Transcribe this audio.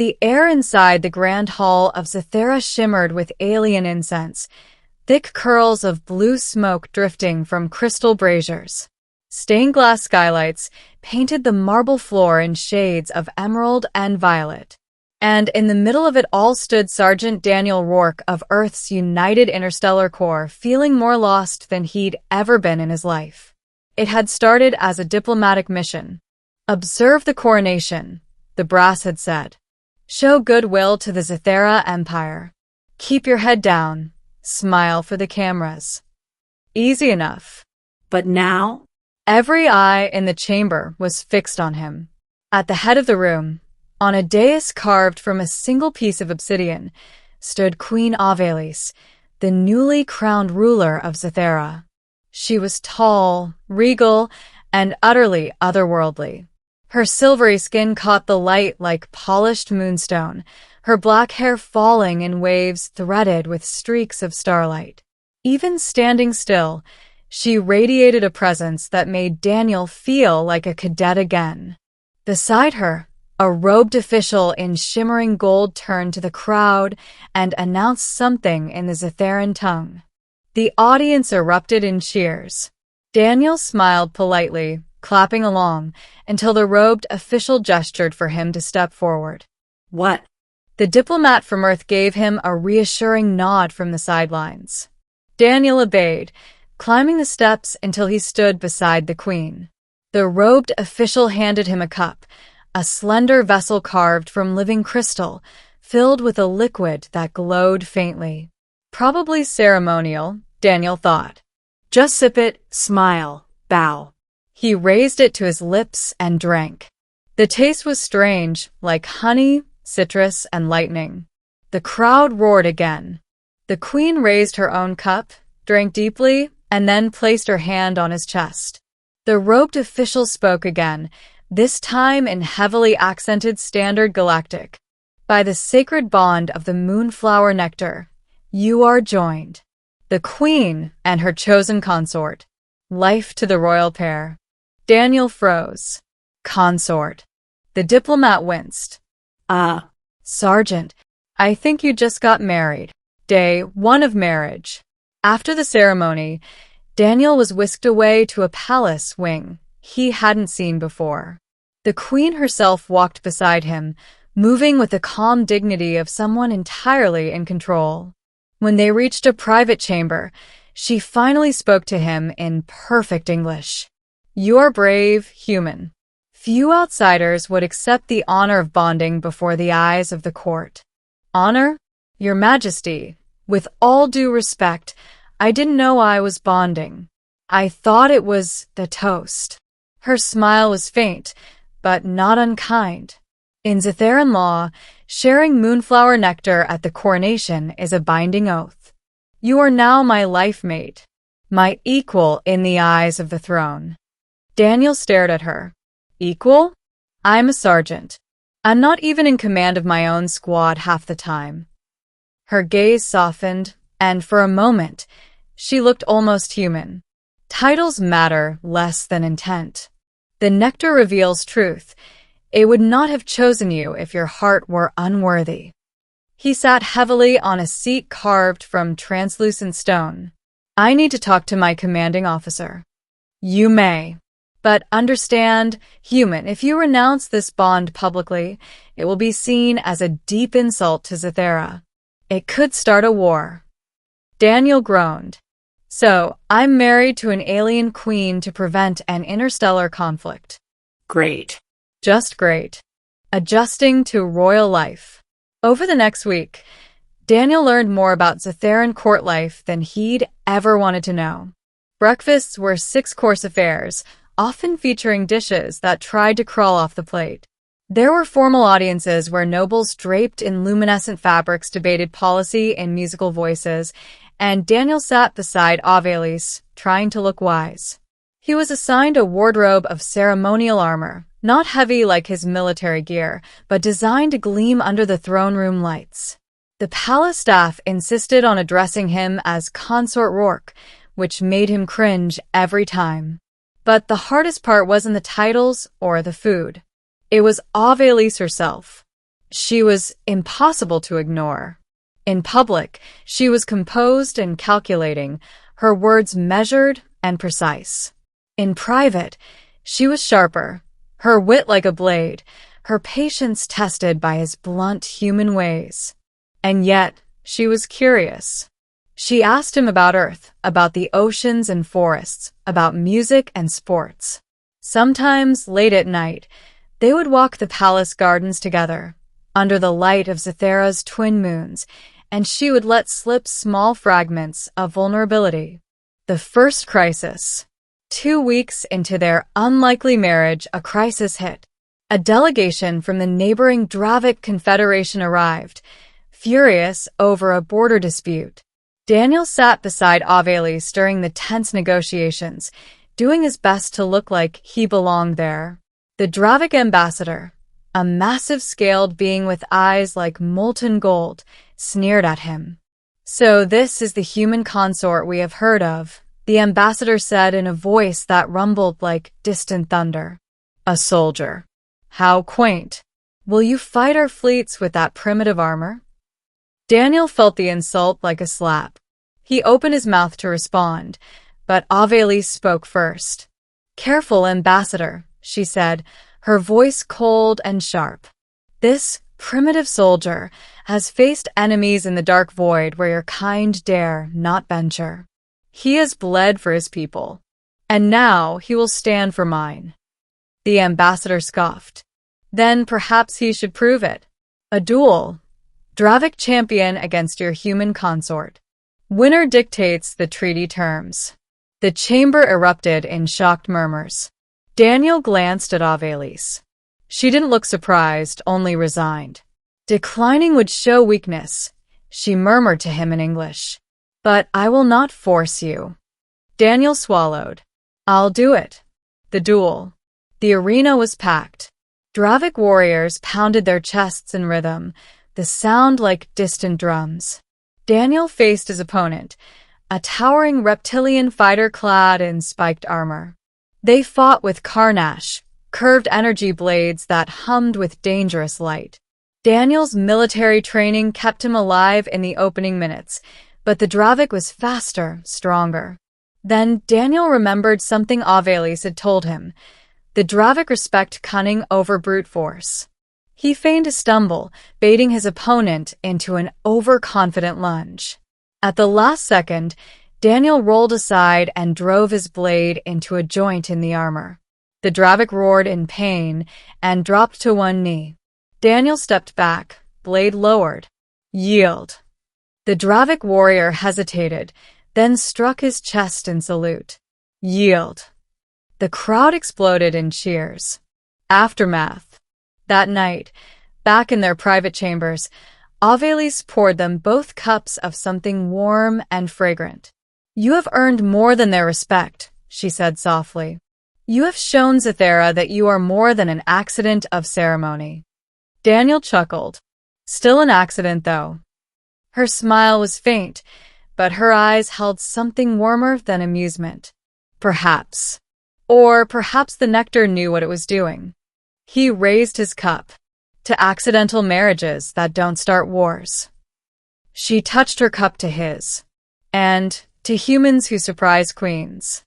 The air inside the grand hall of Xytherra shimmered with alien incense, thick curls of blue smoke drifting from crystal braziers. Stained glass skylights painted the marble floor in shades of emerald and violet. And in the middle of it all stood Sergeant Daniel Rourke of Earth's United Interstellar Corps, feeling more lost than he'd ever been in his life. It had started as a diplomatic mission. "Observe the coronation," the brass had said. "Show goodwill to the Xytherra Empire. Keep your head down. Smile for the cameras." Easy enough. But now, every eye in the chamber was fixed on him. At the head of the room, on a dais carved from a single piece of obsidian, stood Queen Avelis, the newly crowned ruler of Xytherra. She was tall, regal, and utterly otherworldly. Her silvery skin caught the light like polished moonstone, her black hair falling in waves threaded with streaks of starlight. Even standing still, she radiated a presence that made Daniel feel like a cadet again. Beside her, a robed official in shimmering gold turned to the crowd and announced something in the Xytherran tongue. The audience erupted in cheers. Daniel smiled politely, clapping along, until the robed official gestured for him to step forward. "What?" The diplomat from Earth gave him a reassuring nod from the sidelines. Daniel obeyed, climbing the steps until he stood beside the queen. The robed official handed him a cup, a slender vessel carved from living crystal, filled with a liquid that glowed faintly. Probably ceremonial, Daniel thought. Just sip it, smile, bow. He raised it to his lips and drank. The taste was strange, like honey, citrus, and lightning. The crowd roared again. The queen raised her own cup, drank deeply, and then placed her hand on his chest. The robed official spoke again, this time in heavily accented Standard Galactic. "By the sacred bond of the moonflower nectar, you are joined. The queen and her chosen consort. Life to the royal pair." Daniel froze. Consort. The diplomat winced. Sergeant, I think you just got married. Day 1 of marriage. After the ceremony, Daniel was whisked away to a palace wing he hadn't seen before. The queen herself walked beside him, moving with the calm dignity of someone entirely in control. When they reached a private chamber, she finally spoke to him in perfect English. "You're brave, human. Few outsiders would accept the honor of bonding before the eyes of the court." "Honor? Your Majesty, with all due respect, I didn't know I was bonding. I thought it was the toast." Her smile was faint, but not unkind. In Xytherran law, sharing moonflower nectar at the coronation is a binding oath. "You are now my life mate, my equal in the eyes of the throne." Daniel stared at her. "Equal? I'm a sergeant. I'm not even in command of my own squad half the time." Her gaze softened, and for a moment, she looked almost human. Titles matter less than intent. The nectar reveals truth. It would not have chosen you if your heart were unworthy. He sat heavily on a seat carved from translucent stone. "I need to talk to my commanding officer." "You may. But understand, human, if you renounce this bond publicly, it will be seen as a deep insult to Xytherra. It could start a war." Daniel groaned. "So, I'm married to an alien queen to prevent an interstellar conflict." "Great." "Just great. Adjusting to royal life." Over the next week, Daniel learned more about Xytherran court life than he'd ever wanted to know. Breakfasts were 6-course affairs, often featuring dishes that tried to crawl off the plate. There were formal audiences where nobles draped in luminescent fabrics debated policy in musical voices, and Daniel sat beside Avelis, trying to look wise. He was assigned a wardrobe of ceremonial armor, not heavy like his military gear, but designed to gleam under the throne room lights. The palace staff insisted on addressing him as Consort Rourke, which made him cringe every time. But the hardest part wasn't the titles or the food. It was Avelis herself. she was impossible to ignore. In public, she was composed and calculating, her words measured and precise. In private, she was sharper, her wit like a blade, her patience tested by his blunt human ways. And yet, she was curious. She asked him about Earth, about the oceans and forests, about music and sports. Sometimes, late at night, they would walk the palace gardens together, under the light of Xytherra's twin moons, and she would let slip small fragments of vulnerability. The first crisis. 2 weeks into their unlikely marriage, a crisis hit. A delegation from the neighboring Dravic Confederation arrived, furious over a border dispute. Daniel sat beside Avelis during the tense negotiations, doing his best to look like he belonged there. The Dravic ambassador, a massive scaled being with eyes like molten gold, sneered at him. "So this is the human consort we have heard of," the ambassador said in a voice that rumbled like distant thunder. "A soldier. How quaint. Will you fight our fleets with that primitive armor?" Daniel felt the insult like a slap. He opened his mouth to respond, but Avelis spoke first. "Careful, ambassador," she said, her voice cold and sharp. "This primitive soldier has faced enemies in the dark void where your kind dare not venture. He has bled for his people, and now he will stand for mine." The ambassador scoffed. "Then perhaps he should prove it. A duel. Dravic champion against your human consort. Winner dictates the treaty terms." The chamber erupted in shocked murmurs. Daniel glanced at Avelis. She didn't look surprised, only resigned. "Declining would show weakness," she murmured to him in English. "But I will not force you." Daniel swallowed. "I'll do it." The duel. The arena was packed. Dravic warriors pounded their chests in rhythm, the sound like distant drums. Daniel faced his opponent, a towering reptilian fighter clad in spiked armor. They fought with carnash, curved energy blades that hummed with dangerous light. Daniel's military training kept him alive in the opening minutes, but the Dravic was faster, stronger. Then Daniel remembered something Avelis had told him. The Dravic respect cunning over brute force. He feigned a stumble, baiting his opponent into an overconfident lunge. At the last second, Daniel rolled aside and drove his blade into a joint in the armor. The Dravic roared in pain and dropped to one knee. Daniel stepped back, blade lowered. "Yield." The Dravic warrior hesitated, then struck his chest in salute. "Yield." The crowd exploded in cheers. Aftermath. That night, back in their private chambers, Avelis poured them both cups of something warm and fragrant. "You have earned more than their respect," she said softly. "You have shown Xytherra that you are more than an accident of ceremony." Daniel chuckled. "Still an accident, though." Her smile was faint, but her eyes held something warmer than amusement. Perhaps. Or perhaps the nectar knew what it was doing. He raised his cup. "To accidental marriages that don't start wars." She touched her cup to his. "And to humans who surprise queens."